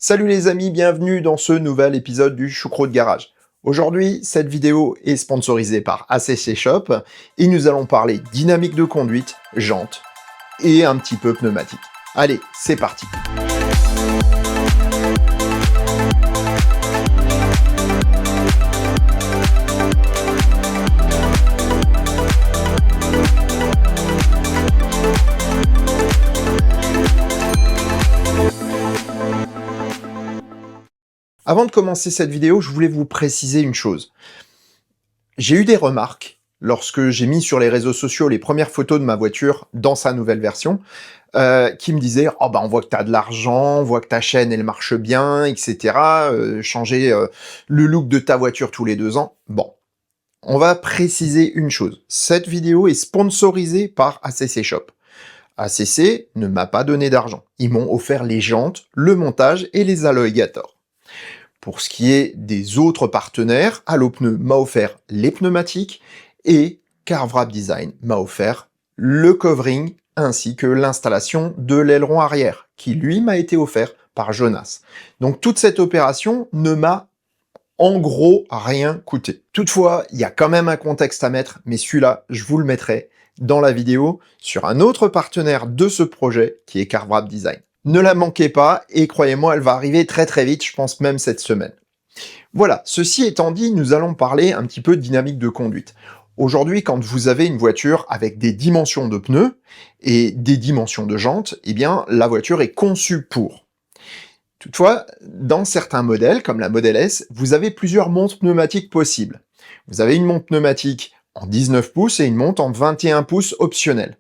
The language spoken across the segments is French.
Salut les amis, bienvenue dans ce nouvel épisode du Choucroute Garage. Aujourd'hui, cette vidéo est sponsorisée par ACC Shop et nous allons parler dynamique de conduite, jantes et un petit peu pneumatique. Allez, c'est parti. Avant de commencer cette vidéo, je voulais vous préciser une chose. J'ai eu des remarques lorsque j'ai mis sur les réseaux sociaux les premières photos de ma voiture dans sa nouvelle version, qui me disaient « Oh bah on voit que tu as de l'argent, on voit que ta chaîne elle marche bien, etc. Changer le look de ta voiture tous les 2 ans. » Bon, on va préciser une chose. Cette vidéo est sponsorisée par ACC Shop. ACC ne m'a pas donné d'argent. Ils m'ont offert les jantes, le montage et les alligators. Pour ce qui est des autres partenaires, Allopneu m'a offert les pneumatiques et Carwrap Design m'a offert le covering ainsi que l'installation de l'aileron arrière, qui lui m'a été offert par Jonas. Donc toute cette opération ne m'a en gros rien coûté. Toutefois, il y a quand même un contexte à mettre, mais celui-là, je vous le mettrai dans la vidéo sur un autre partenaire de ce projet qui est Carwrap Design. Ne la manquez pas, et croyez-moi, elle va arriver très très vite, je pense même cette semaine. Voilà, ceci étant dit, nous allons parler un petit peu de dynamique de conduite. Aujourd'hui, quand vous avez une voiture avec des dimensions de pneus et des dimensions de jantes, eh bien, la voiture est conçue pour. Toutefois, dans certains modèles, comme la Model S, vous avez plusieurs montes pneumatiques possibles. Vous avez une monte pneumatique en 19 pouces et une monte en 21 pouces optionnelle.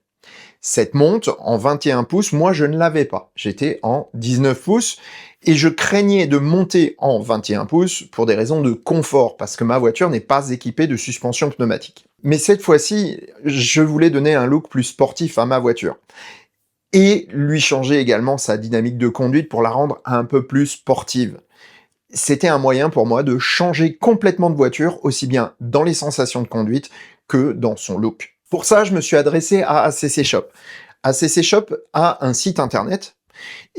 Cette monte en 21 pouces, moi je ne l'avais pas. J'étais en 19 pouces et je craignais de monter en 21 pouces pour des raisons de confort, parce que ma voiture n'est pas équipée de suspension pneumatique. Mais cette fois-ci, je voulais donner un look plus sportif à ma voiture. Et lui changer également sa dynamique de conduite pour la rendre un peu plus sportive. C'était un moyen pour moi de changer complètement de voiture, aussi bien dans les sensations de conduite que dans son look. Pour ça, je me suis adressé à ACC Shop. ACC Shop a un site internet,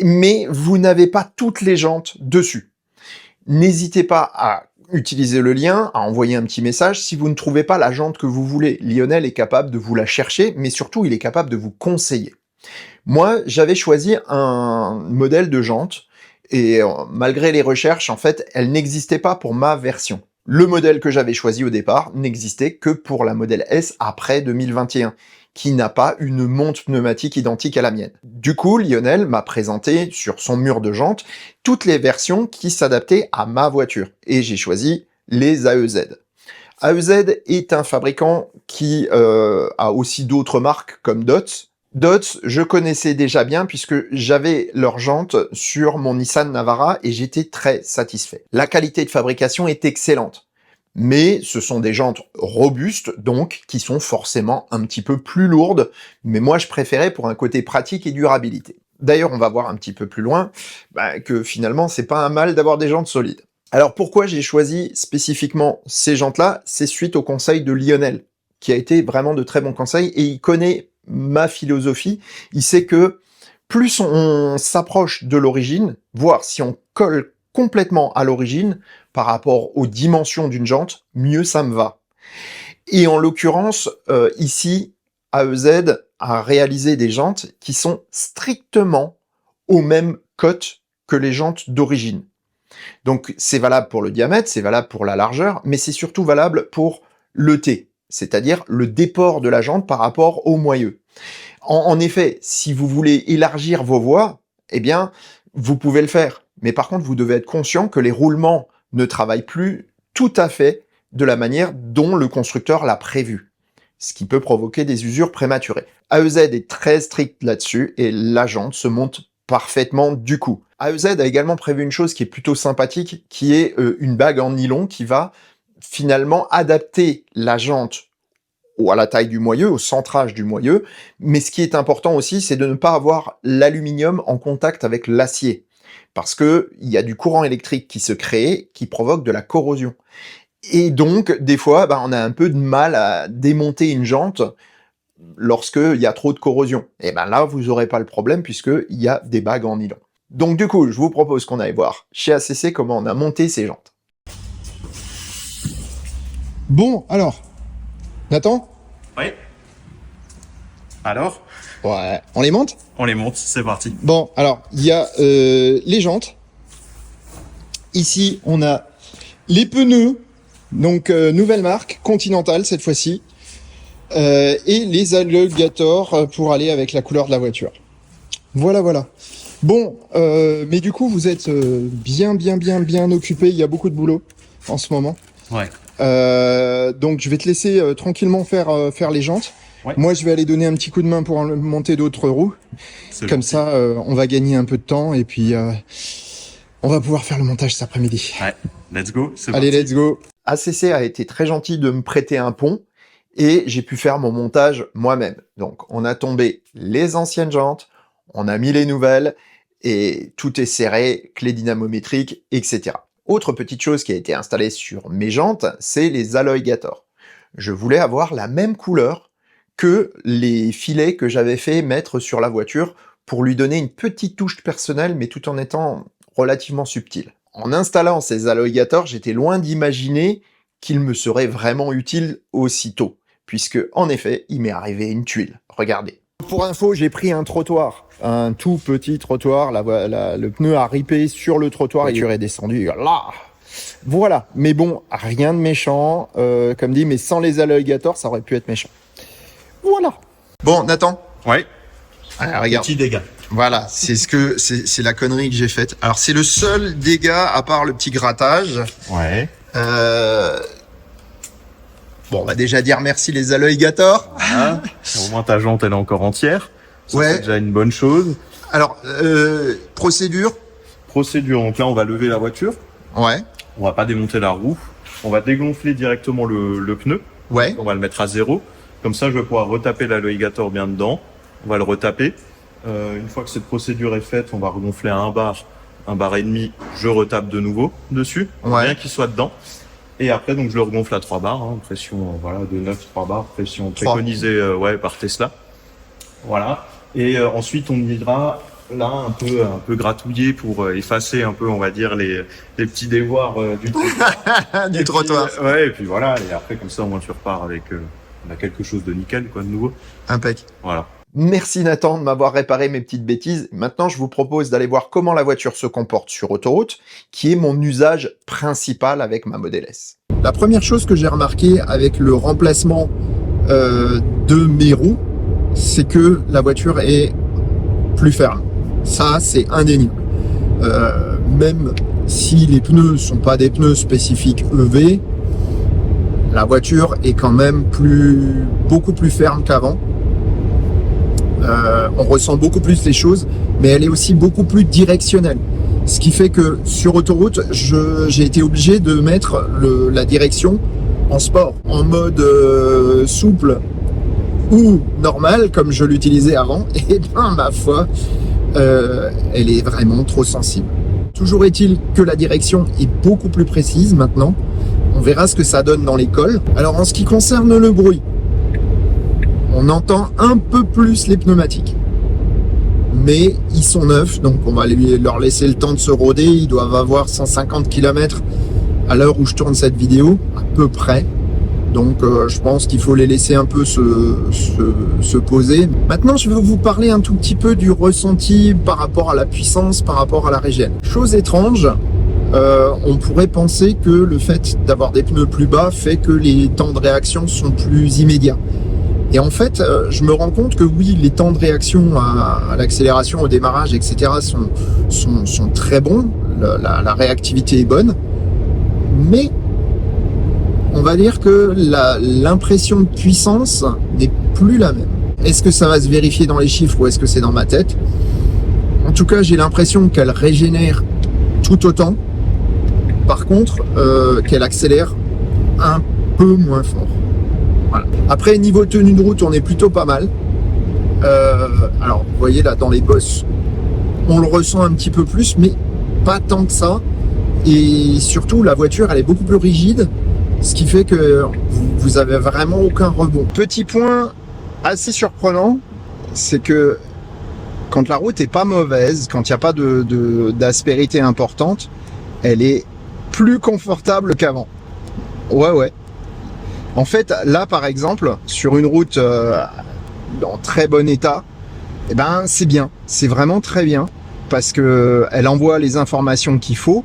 mais vous n'avez pas toutes les jantes dessus. N'hésitez pas à utiliser le lien, à envoyer un petit message si vous ne trouvez pas la jante que vous voulez. Lionel est capable de vous la chercher, mais surtout, il est capable de vous conseiller. Moi, j'avais choisi un modèle de jante, et malgré les recherches, en fait, elle n'existait pas pour ma version. Le modèle que j'avais choisi au départ n'existait que pour la Model S après 2021, qui n'a pas une monte pneumatique identique à la mienne. Du coup, Lionel m'a présenté sur son mur de jantes toutes les versions qui s'adaptaient à ma voiture, et j'ai choisi les AEZ. AEZ est un fabricant qui a aussi d'autres marques comme Dodge. Dodge, je connaissais déjà bien puisque j'avais leurs jantes sur mon Nissan Navara et j'étais très satisfait. La qualité de fabrication est excellente, mais ce sont des jantes robustes, donc qui sont forcément un petit peu plus lourdes, mais moi je préférais pour un côté pratique et durabilité. D'ailleurs, on va voir un petit peu plus loin que finalement c'est pas un mal d'avoir des jantes solides. Alors pourquoi j'ai choisi spécifiquement ces jantes-là? C'est suite au conseil de Lionel, qui a été vraiment de très bons conseils, et il connaît ma philosophie. Il sait que plus on s'approche de l'origine, voire si on colle complètement à l'origine par rapport aux dimensions d'une jante, mieux ça me va. Et en l'occurrence, ici, AEZ a réalisé des jantes qui sont strictement aux mêmes cotes que les jantes d'origine. Donc c'est valable pour le diamètre, c'est valable pour la largeur, mais c'est surtout valable pour le T, c'est-à-dire le déport de la jante par rapport au moyeu. En effet, si vous voulez élargir vos voies, eh bien, vous pouvez le faire. Mais par contre, vous devez être conscient que les roulements ne travaillent plus tout à fait de la manière dont le constructeur l'a prévu, ce qui peut provoquer des usures prématurées. AEZ est très strict là-dessus et la jante se monte parfaitement du coup. AEZ a également prévu une chose qui est plutôt sympathique, qui est une bague en nylon qui va finalement adapter la jante à la taille du moyeu, au centrage du moyeu, mais ce qui est important aussi, c'est de ne pas avoir l'aluminium en contact avec l'acier, parce que il y a du courant électrique qui se crée, qui provoque de la corrosion. Et donc, des fois, on a un peu de mal à démonter une jante lorsqu'il y a trop de corrosion. Et là, vous n'aurez pas le problème, puisqu'il y a des bagues en nylon. Donc du coup, je vous propose qu'on aille voir chez ACC comment on a monté ces jantes. Bon, alors, Nathan? Oui. Alors? Ouais, on les monte? On les monte, c'est parti. Bon, alors, il y a les jantes. Ici, on a les pneus, donc nouvelle marque, Continental cette fois-ci, et les alligators pour aller avec la couleur de la voiture. Voilà, voilà. Bon, mais du coup, vous êtes bien occupé. Il y a beaucoup de boulot en ce moment. Ouais. Donc, je vais te laisser tranquillement faire les jantes. Ouais. Moi, je vais aller donner un petit coup de main pour monter d'autres roues. Comme ça, on va gagner un peu de temps et puis on va pouvoir faire le montage cet après-midi. Ouais, let's go. Allez, let's go. ACC a été très gentil de me prêter un pont et j'ai pu faire mon montage moi-même. Donc, on a tombé les anciennes jantes, on a mis les nouvelles et tout est serré, clé dynamométrique, etc. Autre petite chose qui a été installée sur mes jantes, c'est les alligators. Je voulais avoir la même couleur que les filets que j'avais fait mettre sur la voiture pour lui donner une petite touche personnelle, mais tout en étant relativement subtil. En installant ces alligators, j'étais loin d'imaginer qu'ils me seraient vraiment utiles aussitôt, puisque en effet, il m'est arrivé une tuile. Regardez. Pour info, j'ai pris un trottoir, un tout petit trottoir, le pneu a ripé sur le trottoir et est descendu là. Voilà, mais bon, rien de méchant, comme dit, mais sans les alligators, ça aurait pu être méchant. Voilà. Bon, Nathan. Ouais. Allez, regarde. Petit dégât. Voilà, c'est la connerie que j'ai faite. Alors c'est le seul dégât à part le petit grattage. Ouais. Bon, on va déjà dire merci les alligators. Voilà. Au moins ta jante elle est encore entière. Ça, Ouais. c'est déjà une bonne chose. Alors procédure. Procédure. Donc là on va lever la voiture. Ouais. On va pas démonter la roue. On va dégonfler directement le pneu. Ouais. On va le mettre à 0. Comme ça je vais pouvoir retaper l'alligator bien dedans. On va le retaper. Une fois que cette procédure est faite, on va regonfler à 1 bar et demi. Je retape de nouveau dessus, Ouais. bien qu'il soit dedans. Et après, donc je le regonfle à 3 bars, hein, pression voilà de 9, 3 bars, pression préconisée par Tesla. Voilà. Et ensuite, on ira là un peu gratouiller pour effacer un peu, on va dire les petits déboires du trottoir. Du trottoir. Ouais. Et puis voilà. Et après, comme ça, au moins tu repars avec quelque chose de nickel, quoi, de nouveau. Impec. Voilà. Merci Nathan de m'avoir réparé mes petites bêtises. Maintenant, je vous propose d'aller voir comment la voiture se comporte sur autoroute, qui est mon usage principal avec ma Model S. La première chose que j'ai remarqué avec le remplacement de mes roues, c'est que la voiture est plus ferme. Ça, c'est indéniable. Même si les pneus sont pas des pneus spécifiques EV, la voiture est quand même beaucoup plus ferme qu'avant. On ressent beaucoup plus les choses, mais elle est aussi beaucoup plus directionnelle. Ce qui fait que sur autoroute, j'ai été obligé de mettre la direction en sport, en mode souple ou normal, comme je l'utilisais avant. Et ben, ma foi, elle est vraiment trop sensible. Toujours est-il que la direction est beaucoup plus précise maintenant. On verra ce que ça donne dans les cols. Alors en ce qui concerne le bruit, on entend un peu plus les pneumatiques. Mais ils sont neufs, donc on va leur laisser le temps de se rôder. Ils doivent avoir 150 km à l'heure où je tourne cette vidéo, à peu près. Donc je pense qu'il faut les laisser un peu se poser. Maintenant, je vais vous parler un tout petit peu du ressenti par rapport à la puissance, par rapport à la régène. Chose étrange, on pourrait penser que le fait d'avoir des pneus plus bas fait que les temps de réaction sont plus immédiats. Et en fait, je me rends compte que oui, les temps de réaction à l'accélération, au démarrage, etc. sont très bons. La réactivité est bonne. Mais on va dire que l'impression de puissance n'est plus la même. Est-ce que ça va se vérifier dans les chiffres ou est-ce que c'est dans ma tête? En tout cas, j'ai l'impression qu'elle régénère tout autant. Par contre, qu'elle accélère un peu moins fort. Voilà. Après, niveau tenue de route, on est plutôt pas mal. Alors, vous voyez là, dans les bosses, on le ressent un petit peu plus, mais pas tant que ça. Et surtout, la voiture, elle est beaucoup plus rigide, ce qui fait que vous avez vraiment aucun rebond. Petit point assez surprenant, c'est que quand la route est pas mauvaise, quand il n'y a pas d'aspérité importante, elle est plus confortable qu'avant. Ouais. En fait, là, par exemple, sur une route en très bon état, eh ben, c'est bien. C'est vraiment très bien parce que elle envoie les informations qu'il faut,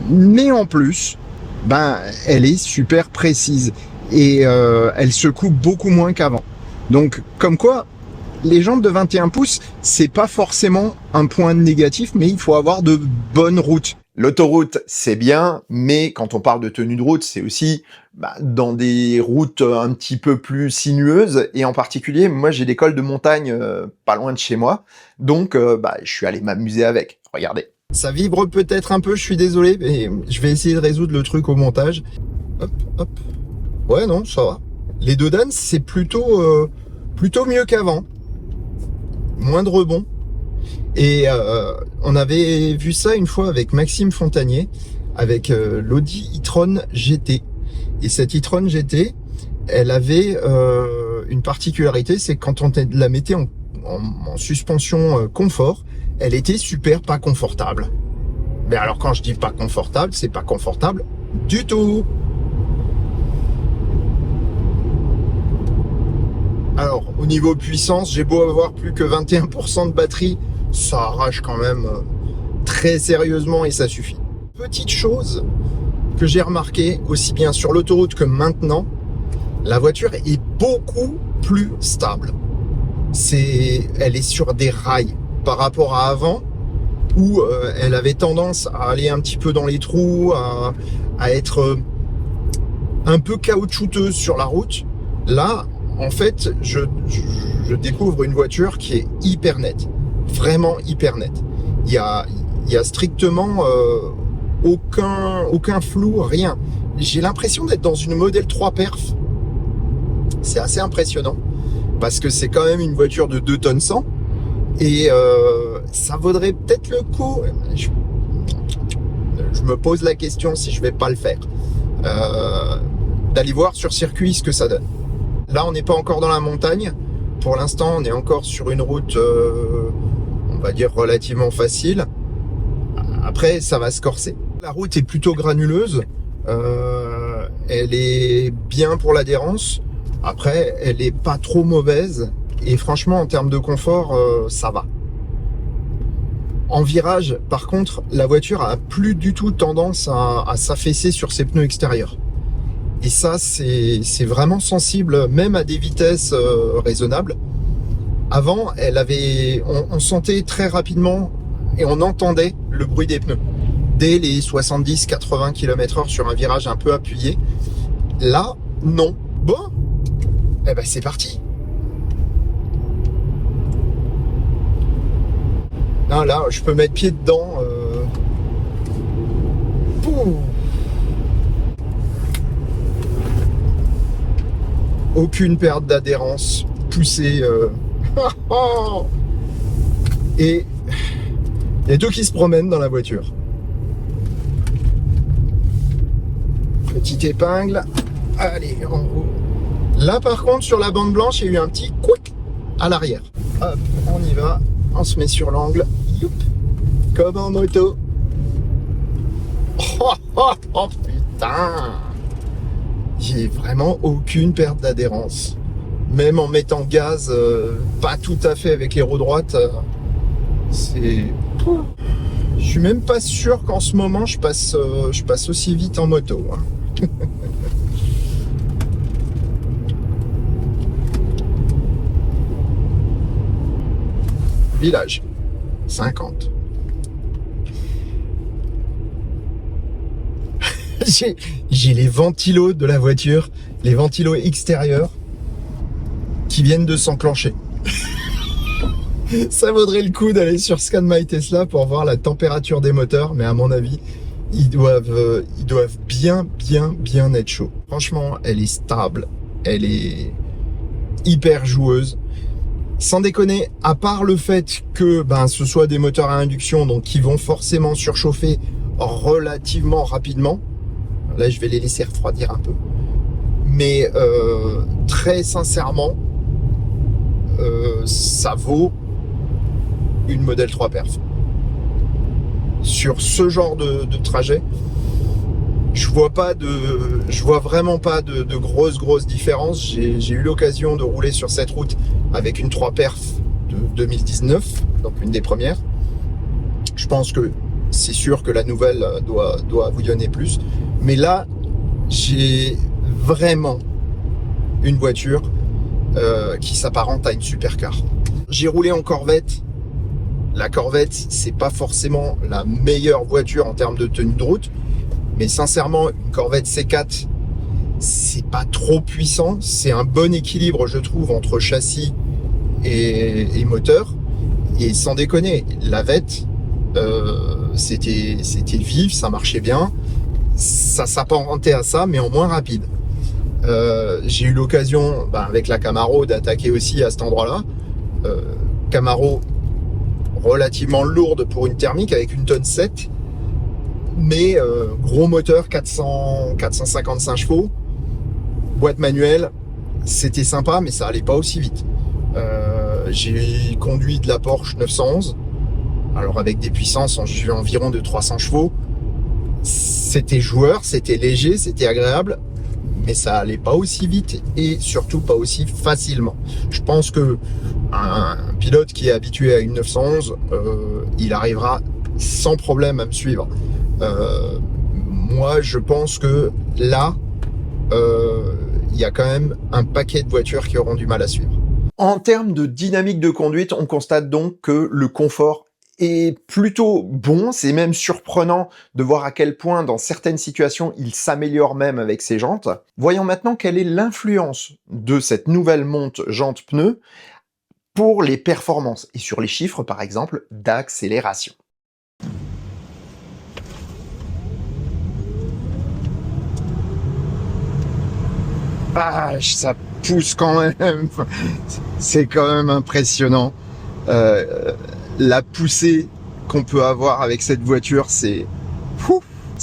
mais en plus, ben, elle est super précise et elle se coupe beaucoup moins qu'avant. Donc, comme quoi, les jantes de 21 pouces, c'est pas forcément un point négatif, mais il faut avoir de bonnes routes. L'autoroute, c'est bien, mais quand on parle de tenue de route, c'est aussi dans des routes un petit peu plus sinueuses, et en particulier, moi j'ai des cols de montagne pas loin de chez moi, donc je suis allé m'amuser avec. Regardez. Ça vibre peut-être un peu, je suis désolé, mais je vais essayer de résoudre le truc au montage. Hop. Ouais, non, ça va. Les deux Dan, c'est plutôt mieux qu'avant. Moins de rebond. Et on avait vu ça une fois avec Maxime Fontanier, avec l'Audi e-tron GT. Et cette e-tron GT, elle avait une particularité, c'est quand on la mettait en suspension confort, elle était super pas confortable. Mais alors quand je dis pas confortable, c'est pas confortable du tout. Alors, au niveau puissance, j'ai beau avoir plus que 21% de batterie, ça arrache quand même très sérieusement et ça suffit. Petite chose que j'ai remarqué, aussi bien sur l'autoroute que maintenant, la voiture est beaucoup plus stable. Elle est sur des rails par rapport à avant, où elle avait tendance à aller un petit peu dans les trous, à être un peu caoutchouteuse sur la route. Là, en fait, je découvre une voiture qui est hyper nette, vraiment hyper nette. Il y a strictement aucun flou, rien. J'ai l'impression d'être dans une Model 3 perf. C'est assez impressionnant parce que c'est quand même une voiture de 2 tonnes 100 et ça vaudrait peut-être le coup. Je me pose la question si je vais pas le faire, d'aller voir sur circuit ce que ça donne. Là, on n'est pas encore dans la montagne. Pour l'instant, on est encore sur une route, on va dire, relativement facile. Après, ça va se corser. La route est plutôt granuleuse. Elle est bien pour l'adhérence. Après, elle est pas trop mauvaise. Et franchement, en termes de confort, ça va. En virage, par contre, la voiture a plus du tout tendance à s'affaisser sur ses pneus extérieurs. Et ça, c'est vraiment sensible, même à des vitesses raisonnables. Avant, on sentait très rapidement et on entendait le bruit des pneus. Dès les 70-80 km/h sur un virage un peu appuyé. Là, non. Bon, eh ben c'est parti. Non, là, je peux mettre pied dedans. Aucune perte d'adhérence poussée. Et il y a tout qui se promène dans la voiture. Petite épingle. Allez, en haut. Là, par contre, sur la bande blanche, il y a eu un petit couic à l'arrière. Hop, on y va. On se met sur l'angle. Youp, comme en moto. Oh putain! J'ai vraiment aucune perte d'adhérence. Même en mettant gaz, pas tout à fait avec les roues droites, c'est... Je suis même pas sûr qu'en ce moment je passe aussi vite en moto. Hein. Village, 50. J'ai les ventilos de la voiture, les ventilos extérieurs qui viennent de s'enclencher. Ça vaudrait le coup d'aller sur Scan My Tesla pour voir la température des moteurs, mais à mon avis, ils doivent bien être chauds. Franchement, elle est stable, elle est hyper joueuse. Sans déconner, à part le fait que ce soit des moteurs à induction, donc qui vont forcément surchauffer relativement rapidement. Là, je vais les laisser refroidir un peu. Mais très sincèrement, ça vaut une Model 3 Perf. Sur ce genre de trajet, je vois vraiment pas de grosses différences. J'ai eu l'occasion de rouler sur cette route avec une 3 Perf de 2019, donc une des premières. Je pense que c'est sûr que la nouvelle doit bouillonner plus. Mais là, j'ai vraiment une voiture qui s'apparente à une supercar. J'ai roulé en Corvette. La Corvette, c'est pas forcément la meilleure voiture en termes de tenue de route. Mais sincèrement, une Corvette C4, c'est pas trop puissant. C'est un bon équilibre, je trouve, entre châssis et moteur. Et sans déconner, la Vette, c'était vif, ça marchait bien. Ça s'apparentait à ça, mais en moins rapide. J'ai eu l'occasion, avec la Camaro, d'attaquer aussi à cet endroit-là. Camaro relativement lourde pour une thermique avec une tonne 7. Mais gros moteur, 455 chevaux, boîte manuelle, c'était sympa, mais ça allait pas aussi vite. J'ai conduit de la Porsche 911, alors avec des puissances environ de 300 chevaux. C'était joueur, c'était léger, c'était agréable, mais ça allait pas aussi vite et surtout pas aussi facilement. Je pense que un pilote qui est habitué à une 911, il arrivera sans problème à me suivre. Moi, je pense que là, il y a quand même un paquet de voitures qui auront du mal à suivre. En termes de dynamique de conduite, on constate donc que le confort est plutôt bon. C'est même surprenant de voir à quel point, dans certaines situations, il s'améliore même avec ses jantes. Voyons maintenant quelle est l'influence de cette nouvelle monte jante-pneu pour les performances et sur les chiffres, par exemple, d'accélération. Ah, ça pousse quand même. C'est quand même impressionnant. La poussée qu'on peut avoir avec cette voiture, c'est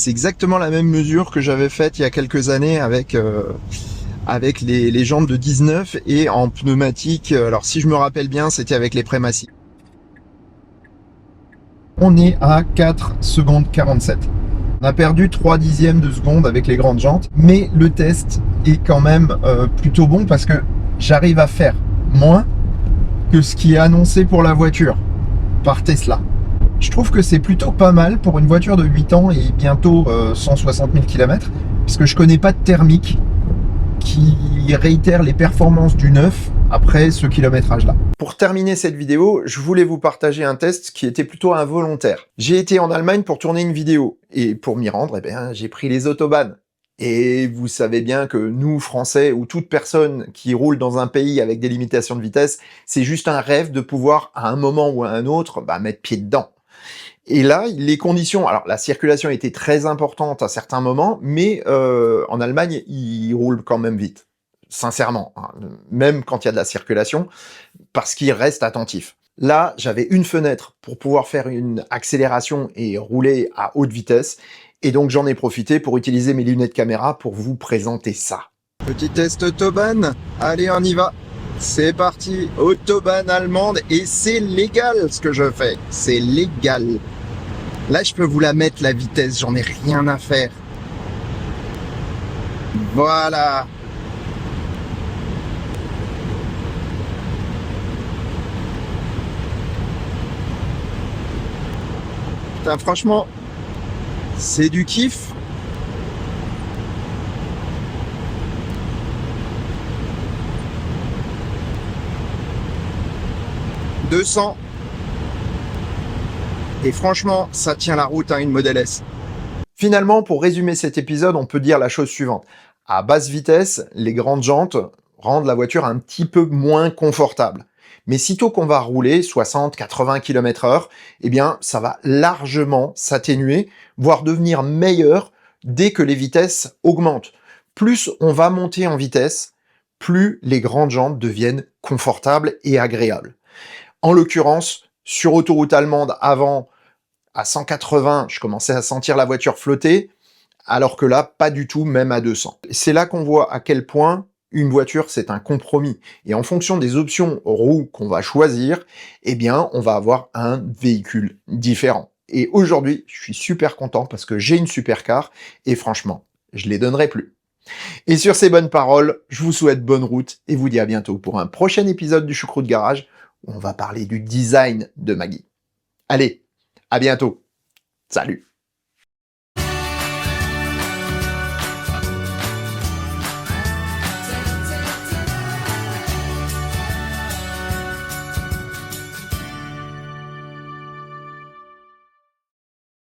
exactement la même mesure que j'avais faite il y a quelques années avec les jantes de 19 et en pneumatique. Alors si je me rappelle bien, c'était avec les Premacy. On est à 4 secondes 47. On a perdu 3 dixièmes de seconde avec les grandes jantes, mais le test est quand même plutôt bon parce que j'arrive à faire moins que ce qui est annoncé pour la voiture par Tesla. Je trouve que c'est plutôt pas mal pour une voiture de 8 ans et bientôt 160 000 km, puisque je connais pas de thermique qui réitère les performances du neuf après ce kilométrage-là. Pour terminer cette vidéo, je voulais vous partager un test qui était plutôt involontaire. J'ai été en Allemagne pour tourner une vidéo, et pour m'y rendre, j'ai pris les autobahns. Et vous savez bien que nous, Français, ou toute personne qui roule dans un pays avec des limitations de vitesse, c'est juste un rêve de pouvoir, à un moment ou à un autre, mettre pied dedans. Et là, les conditions... Alors, la circulation était très importante à certains moments, mais en Allemagne, ils roulent quand même vite. Sincèrement, hein, même quand il y a de la circulation, parce qu'ils restent attentifs. Là, j'avais une fenêtre pour pouvoir faire une accélération et rouler à haute vitesse, et donc j'en ai profité pour utiliser mes lunettes caméra pour vous présenter ça. Petit test autobahn, allez on y va. C'est parti, autobahn allemande, et c'est légal ce que je fais, c'est légal. Là je peux vous la mettre la vitesse, j'en ai rien à faire. Voilà. Putain, franchement, c'est du kiff. « 200 ». Et franchement, ça tient la route à une Model S. Finalement, pour résumer cet épisode, on peut dire la chose suivante. À basse vitesse, les grandes jantes rendent la voiture un petit peu moins confortable. Mais sitôt qu'on va rouler 60-80 km/h, eh bien, ça va largement s'atténuer, voire devenir meilleur dès que les vitesses augmentent. Plus on va monter en vitesse, plus les grandes jantes deviennent confortables et agréables. En l'occurrence, sur autoroute allemande, avant, à 180, je commençais à sentir la voiture flotter, alors que là, pas du tout, même à 200. C'est là qu'on voit à quel point Une voiture, c'est un compromis. Et en fonction des options roues qu'on va choisir, eh bien, on va avoir un véhicule différent. Et aujourd'hui, je suis super content parce que j'ai une supercar et franchement, je les donnerai plus. Et sur ces bonnes paroles, je vous souhaite bonne route et vous dis à bientôt pour un prochain épisode du Choucroute Garage où on va parler du design de Maggie. Allez, à bientôt. Salut.